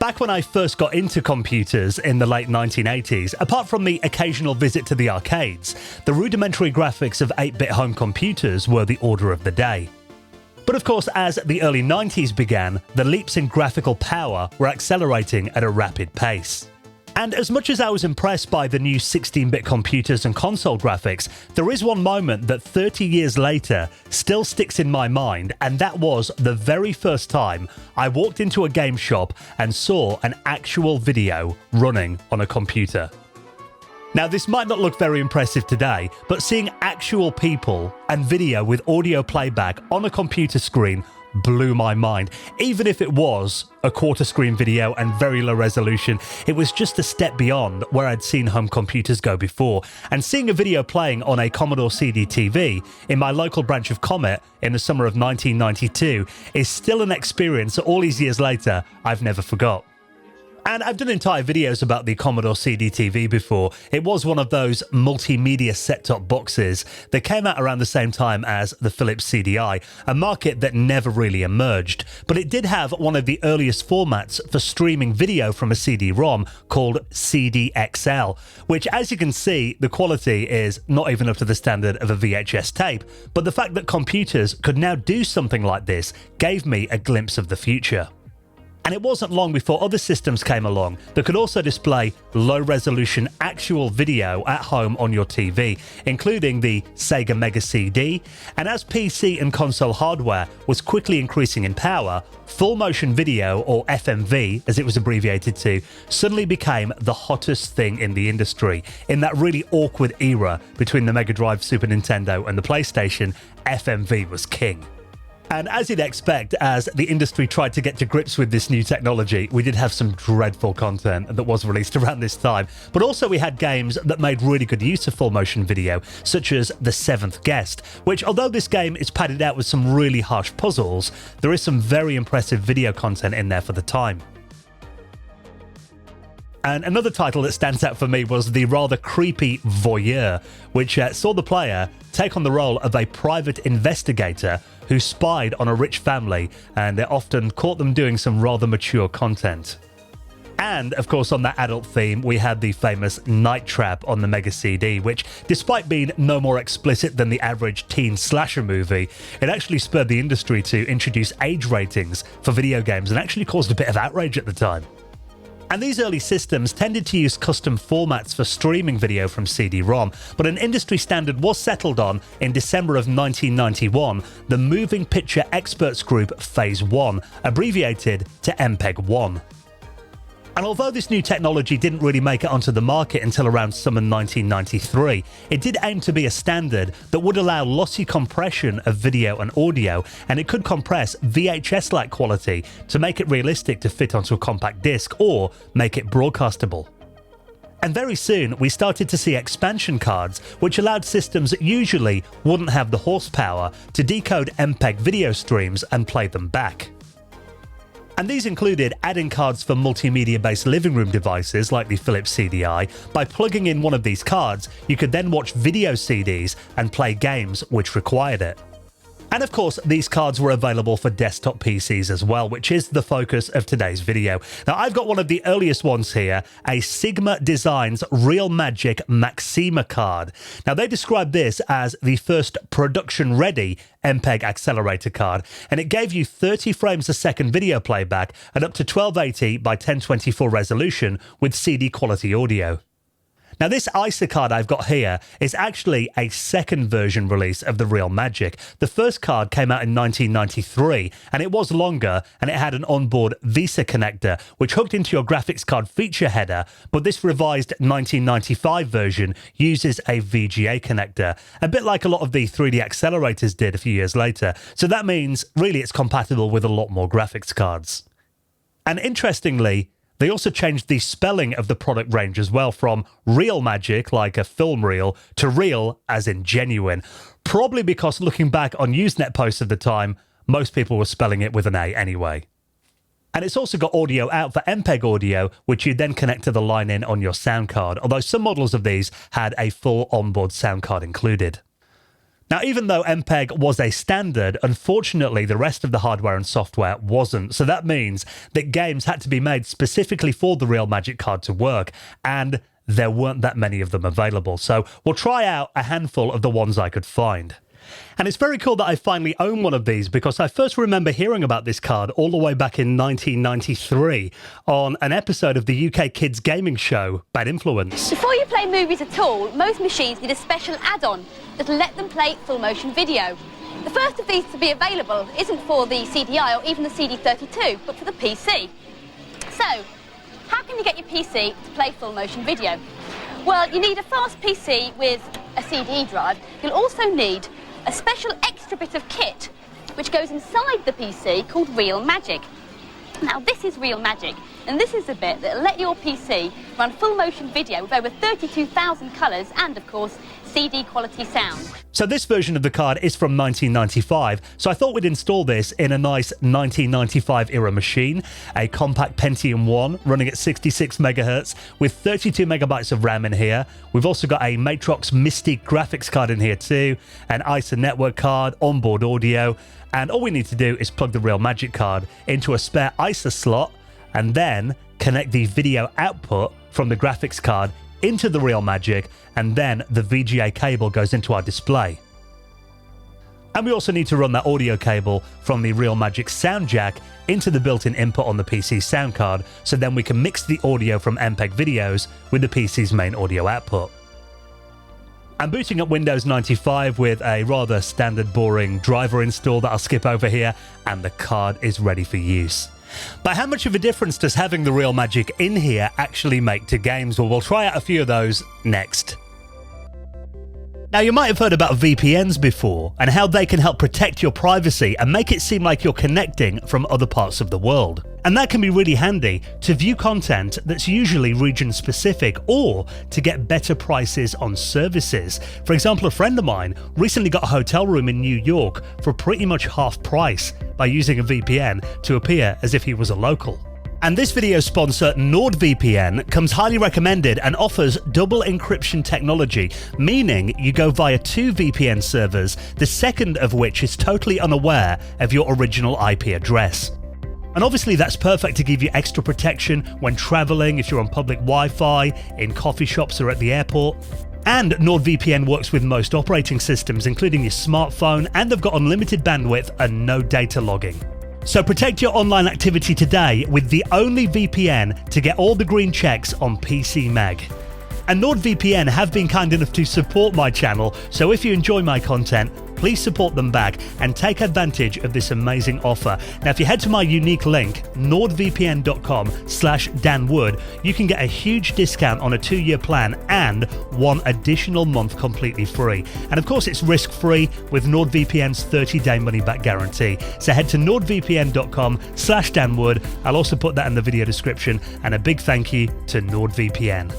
Back when I first got into computers in the late 1980s, apart from the occasional visit to the arcades, the rudimentary graphics of 8-bit home computers were the order of the day. But of course, as the early 90s began, the leaps in graphical power were accelerating at a rapid pace. And as much as I was impressed by the new 16-bit computers and console graphics, there is one moment that 30 years later still sticks in my mind, and that was the very first time I walked into a game shop and saw an actual video running on a computer. Now, this might not look very impressive today, but seeing actual people and video with audio playback on a computer screen blew my mind. Even if it was a quarter screen video and very low resolution, it was just a step beyond where I'd seen home computers go before. And seeing a video playing on a Commodore CD TV in my local branch of Comet in the summer of 1992 is still an experience that all these years later I've never forgot. And I've done entire videos about the Commodore CD TV before. It was one of those multimedia set-top boxes that came out around the same time as the Philips CDI, a market that never really emerged. But it did have one of the earliest formats for streaming video from a CD-ROM called CD-XL, which, as you can see, the quality is not even up to the standard of a VHS tape. But the fact that computers could now do something like this gave me a glimpse of the future. And it wasn't long before other systems came along that could also display low-resolution actual video at home on your TV, including the Sega Mega CD. And as PC and console hardware was quickly increasing in power, full-motion video, or FMV as it was abbreviated to, suddenly became the hottest thing in the industry. In that really awkward era between the Mega Drive, Super Nintendo and the PlayStation, FMV was king. And as you'd expect, as the industry tried to get to grips with this new technology, we did have some dreadful content that was released around this time. But also we had games that made really good use of full motion video, such as The Seventh Guest, which, although this game is padded out with some really harsh puzzles, there is some very impressive video content in there for the time. And another title that stands out for me was the rather creepy Voyeur, which saw the player take on the role of a private investigator who spied on a rich family, and it often caught them doing some rather mature content. And, of course, on that adult theme, we had the famous Night Trap on the Mega CD, which, despite being no more explicit than the average teen slasher movie, it actually spurred the industry to introduce age ratings for video games and actually caused a bit of outrage at the time. And these early systems tended to use custom formats for streaming video from CD-ROM, but an industry standard was settled on in December of 1991, the Moving Picture Experts Group Phase 1, abbreviated to MPEG-1. And although this new technology didn't really make it onto the market until around summer 1993, it did aim to be a standard that would allow lossy compression of video and audio, and it could compress VHS-like quality to make it realistic to fit onto a compact disc or make it broadcastable. And very soon, we started to see expansion cards, which allowed systems that usually wouldn't have the horsepower to decode MPEG video streams and play them back. And these included adding cards for multimedia-based living room devices like the Philips CDI. By plugging in one of these cards, you could then watch video CDs and play games which required it. And of course, these cards were available for desktop PCs as well, which is the focus of today's video. Now, I've got one of the earliest ones here, a Sigma Designs RealMagic Maxima card. Now, they describe this as the first production-ready MPEG accelerator card, and it gave you 30 frames a second video playback at up to 1280 by 1024 resolution with CD quality audio. Now, this ISA card I've got here is actually a second version release of the RealMagic. The first card came out in 1993, and it was longer, and it had an onboard VESA connector, which hooked into your graphics card feature header, but this revised 1995 version uses a VGA connector, a bit like a lot of the 3D accelerators did a few years later. So that means, really, it's compatible with a lot more graphics cards. And interestingly, they also changed the spelling of the product range as well, from ReelMagic, like a film reel, to real, as in genuine. Probably because, looking back on Usenet posts of the time, most people were spelling it with an A anyway. And it's also got audio out for MPEG audio, which you then connect to the line in on your sound card, although some models of these had a full onboard sound card included. Now, even though MPEG was a standard, unfortunately, the rest of the hardware and software wasn't. So that means that games had to be made specifically for the RealMagic card to work, and there weren't that many of them available. So we'll try out a handful of the ones I could find. And it's very cool that I finally own one of these, because I first remember hearing about this card all the way back in 1993 on an episode of the UK kids gaming show, Bad Influence. Before you play movies at all, most machines need a special add-on that'll let them play full motion video. The first of these to be available isn't for the CDI or even the CD32, but for the PC. So, how can you get your PC to play full motion video? Well, you need a fast PC with a CD drive. You'll also need a special extra bit of kit which goes inside the PC called RealMagic. Now, this is RealMagic, and this is the bit that'll let your PC run full motion video with over 32,000 colours and, of course, CD quality sound. So this version of the card is from 1995, so I thought we'd install this in a nice 1995 era machine, a compact Pentium 1 running at 66 megahertz with 32 megabytes of RAM in here. We've also got a Matrox Mystique graphics card in here too, an ISA network card, onboard audio, and all we need to do is plug the RealMagic card into a spare ISA slot and then connect the video output from the graphics card into the RealMagic, and then the VGA cable goes into our display. And we also need to run that audio cable from the RealMagic sound jack into the built-in input on the PC sound card, so then we can mix the audio from MPEG videos with the PC's main audio output. I'm booting up Windows 95 with a rather standard boring driver install that I'll skip over here, and the card is ready for use. But how much of a difference does having the RealMagic in here actually make to games? Well, we'll try out a few of those next. Now, you might have heard about VPNs before and how they can help protect your privacy and make it seem like you're connecting from other parts of the world. And that can be really handy to view content that's usually region specific or to get better prices on services. For example, a friend of mine recently got a hotel room in New York for pretty much half price by using a VPN to appear as if he was a local. And this video sponsor, NordVPN, comes highly recommended and offers double encryption technology, meaning you go via 2 VPN servers, the second of which is totally unaware of your original IP address. And obviously that's perfect to give you extra protection when traveling, if you're on public Wi-Fi, in coffee shops or at the airport. And NordVPN works with most operating systems, including your smartphone, and they've got unlimited bandwidth and no data logging. So protect your online activity today with the only VPN to get all the green checks on PC Mag. And NordVPN have been kind enough to support my channel, so if you enjoy my content, please support them back and take advantage of this amazing offer. Now, if you head to my unique link, nordvpn.com/danwood, you can get a huge discount on a 2-year plan and 1 additional month completely free. And of course, it's risk-free with NordVPN's 30-day money-back guarantee. So head to nordvpn.com/danwood. I'll also put that in the video description, and a big thank you to NordVPN.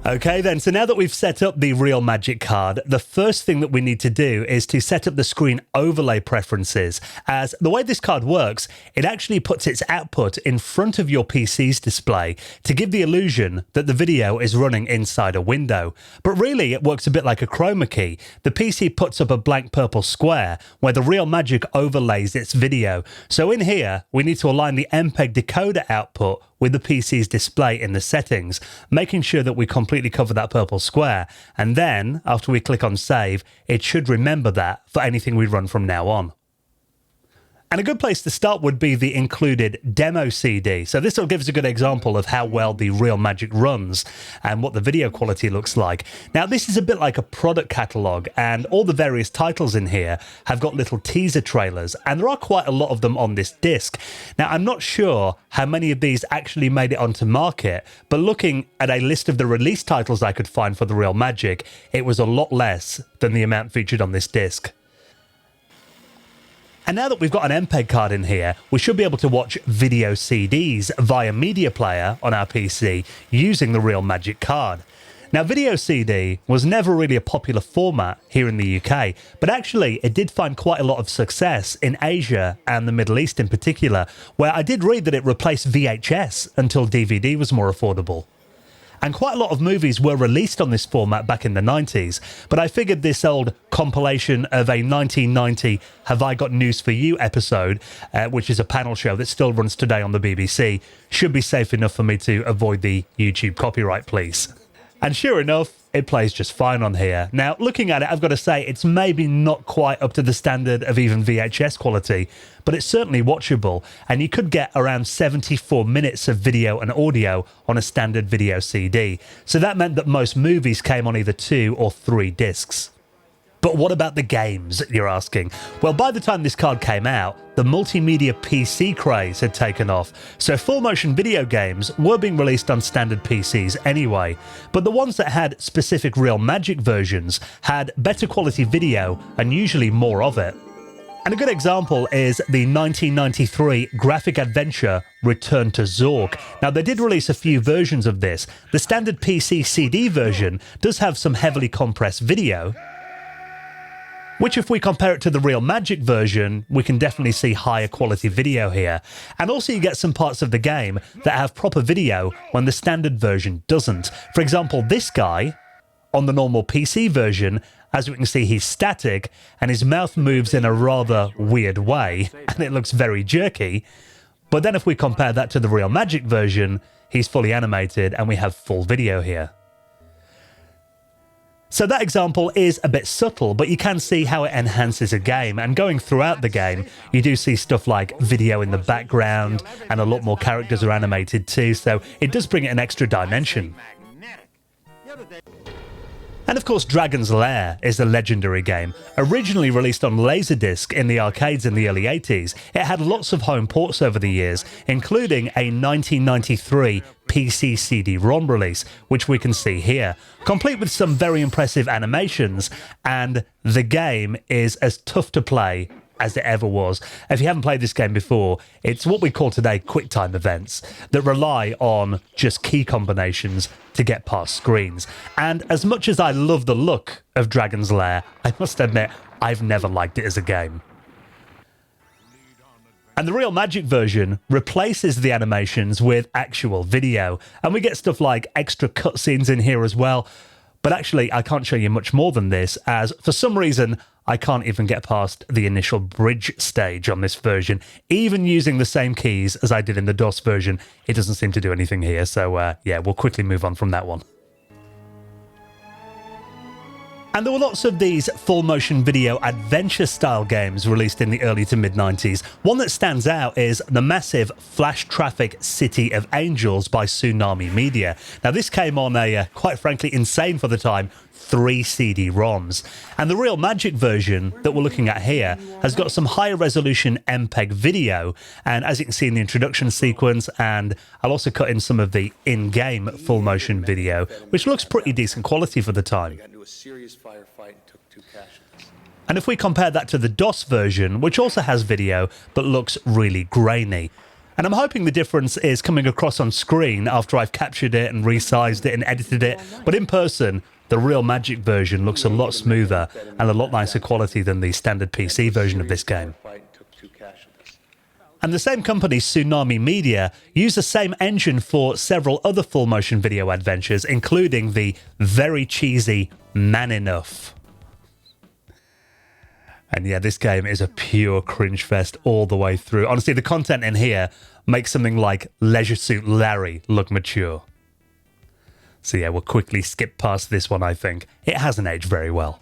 Okay then, so now that we've set up the RealMagic card, the first thing that we need to do is to set up the screen overlay preferences, as the way this card works, it actually puts its output in front of your PC's display to give the illusion that the video is running inside a window. But really, it works a bit like a chroma key. The PC puts up a blank purple square where the RealMagic overlays its video. So in here, we need to align the MPEG decoder output with the PC's display in the settings, making sure that we completely cover that purple square. And then, after we click on save, it should remember that for anything we run from now on. And a good place to start would be the included demo CD. So this will give us a good example of how well the RealMagic runs and what the video quality looks like. Now, this is a bit like a product catalog, and all the various titles in here have got little teaser trailers, and there are quite a lot of them on this disc. Now, I'm not sure how many of these actually made it onto market, but looking at a list of the release titles I could find for the RealMagic, it was a lot less than the amount featured on this disc. And now that we've got an MPEG card in here, we should be able to watch video CDs via Media Player on our PC using the RealMagic card. Now, video CD was never really a popular format here in the UK, but actually it did find quite a lot of success in Asia and the Middle East in particular, where I did read that it replaced VHS until DVD was more affordable. and quite a lot of movies were released on this format back in the 90s, but I figured this old compilation of a 1990 Have I Got News For You episode, which is a panel show that still runs today on the BBC, should be safe enough for me to avoid the YouTube copyright police. And sure enough, it plays just fine on here. Now, looking at it, I've got to say, it's maybe not quite up to the standard of even VHS quality, but it's certainly watchable, and you could get around 74 minutes of video and audio on a standard video CD. So that meant that most movies came on either 2 or 3 discs. But what about the games, you're asking? Well, by the time this card came out, the multimedia PC craze had taken off, so full motion video games were being released on standard PCs anyway, but the ones that had specific RealMagic versions had better quality video and usually more of it. And a good example is the 1993 graphic adventure Return to Zork. Now, they did release a few versions of this. The standard PC CD version does have some heavily compressed video, which if we compare it to the RealMagic version, we can definitely see higher quality video here. And also you get some parts of the game that have proper video when the standard version doesn't. For example, this guy, on the normal PC version, as we can see, he's static and his mouth moves in a rather weird way and it looks very jerky. But then if we compare that to the RealMagic version, he's fully animated and we have full video here. So that example is a bit subtle, but you can see how it enhances a game, and going throughout the game, you do see stuff like video in the background, and a lot more characters are animated too, so it does bring it an extra dimension. And of course, Dragon's Lair is a legendary game. Originally released on Laserdisc in the arcades in the early 80s, it had lots of home ports over the years, including a 1993 PC CD-ROM release, which we can see here, complete with some very impressive animations, and the game is as tough to play as it ever was. If you haven't played this game before, it's what we call today QuickTime events that rely on just key combinations to get past screens. And as much as I love the look of Dragon's Lair, I must admit, I've never liked it as a game. And the RealMagic version replaces the animations with actual video, and we get stuff like extra cutscenes in here as well. But actually, I can't show you much more than this, as for some reason, I can't even get past the initial bridge stage on this version. Even using the same keys as I did in the DOS version, it doesn't seem to do anything here. So yeah, we'll quickly move on from that one. And there were lots of these full motion video adventure style games released in the early to mid 90s. One that stands out is the massive Flash Traffic City of Angels by Tsunami Media. Now this came on a, quite frankly, insane for the time, 3 CD-ROMs. And the RealMagic version that we're looking at here has got some higher resolution MPEG video, and as you can see in the introduction sequence, and I'll also cut in some of the in-game full motion video, which looks pretty decent quality for the time. And if we compare that to the DOS version, which also has video but looks really grainy, and I'm hoping the difference is coming across on screen after I've captured it and resized it and edited it, but in person the RealMagic version looks a lot smoother and a lot nicer quality than the standard PC version of this game. And the same company, Tsunami Media, used the same engine for several other full motion video adventures, including the very cheesy Man Enough. And yeah, this game is a pure cringe fest all the way through. Honestly, the content in here makes something like Leisure Suit Larry look mature. So yeah, we'll quickly skip past this one, I think. It hasn't aged very well.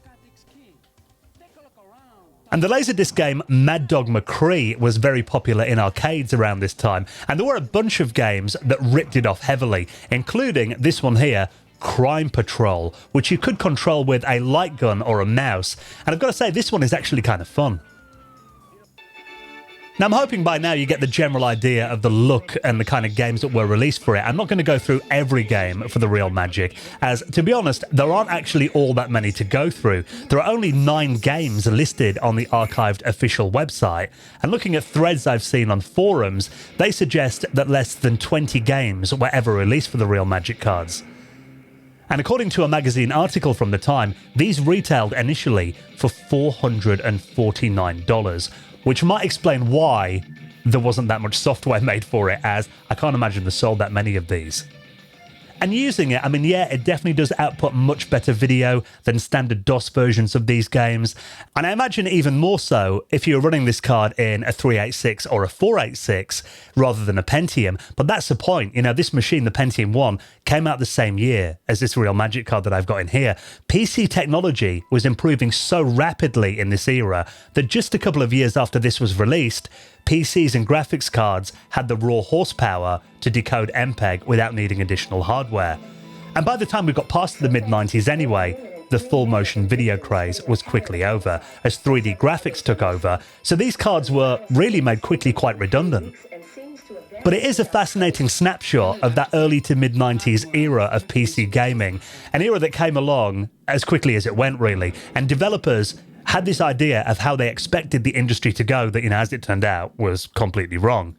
And the Laserdisc game Mad Dog McCree was very popular in arcades around this time, and there were a bunch of games that ripped it off heavily, including this one here, Crime Patrol, which you could control with a light gun or a mouse. And I've got to say, this one is actually kind of fun. Now, I'm hoping by now you get the general idea of the look and the kind of games that were released for it. I'm not going to go through every game for the RealMagic, as, to be honest, there aren't actually all that many to go through. There are only 9 games listed on the archived official website, and looking at threads I've seen on forums, they suggest that less than 20 games were ever released for the RealMagic cards. And according to a magazine article from the time, these retailed initially for $449, which might explain why there wasn't that much software made for it, as I can't imagine they sold that many of these. And using it, I mean, yeah, it definitely does output much better video than standard DOS versions of these games. And I imagine even more so if you're running this card in a 386 or a 486 rather than a Pentium. But that's the point. You know, this machine, the Pentium 1, came out the same year as this RealMagic card that I've got in here. PC technology was improving so rapidly in this era that just a couple of years after this was released, PCs and graphics cards had the raw horsepower to decode MPEG without needing additional hardware. And by the time we got past the mid-90s anyway, the full motion video craze was quickly over as 3D graphics took over, so these cards were really made quickly quite redundant. But it is a fascinating snapshot of that early to mid-90s era of PC gaming, an era that came along as quickly as it went really, and developers had this idea of how they expected the industry to go that, you know, as it turned out, was completely wrong.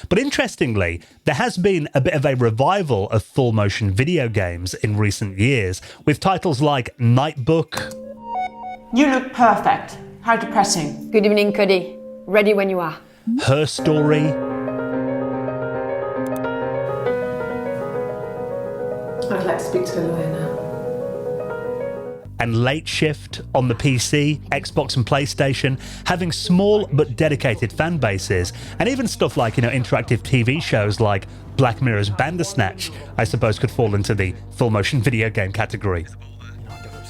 But interestingly, there has been a bit of a revival of full-motion video games in recent years, with titles like Nightbook. You look perfect. How depressing. Good evening, Cody. Ready when you are. Her Story. I'd like to speak to a lawyer now. And Late Shift on the PC, Xbox and PlayStation, having small but dedicated fan bases, and even stuff like, you know, interactive TV shows like Black Mirror's Bandersnatch, I suppose could fall into the full motion video game category.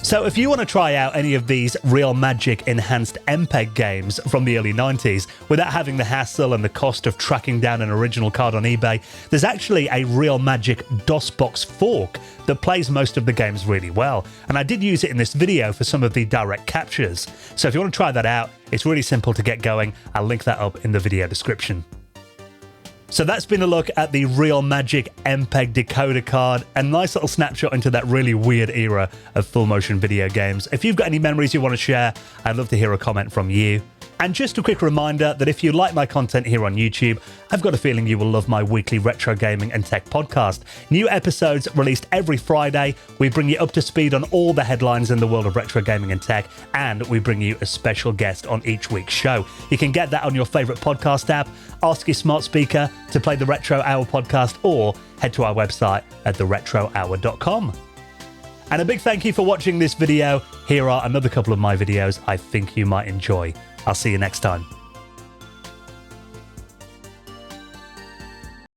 So if you want to try out any of these RealMagic enhanced MPEG games from the early 90s without having the hassle and the cost of tracking down an original card on eBay, there's actually a RealMagic DOSBox fork that plays most of the games really well. And I did use it in this video for some of the direct captures. So if you want to try that out, it's really simple to get going. I'll link that up in the video description. So that's been a look at the RealMagic MPEG decoder card, a nice little snapshot into that really weird era of full motion video games. If you've got any memories you want to share, I'd love to hear a comment from you. And just a quick reminder that if you like my content here on YouTube, I've got a feeling you will love my weekly retro gaming and tech podcast. New episodes released every Friday. We bring you up to speed on all the headlines in the world of retro gaming and tech, and we bring you a special guest on each week's show. You can get that on your favorite podcast app, ask your smart speaker to play the Retro Hour podcast, or head to our website at theretrohour.com. And a big thank you for watching this video. Here are another couple of my videos I think you might enjoy. I'll see you next time.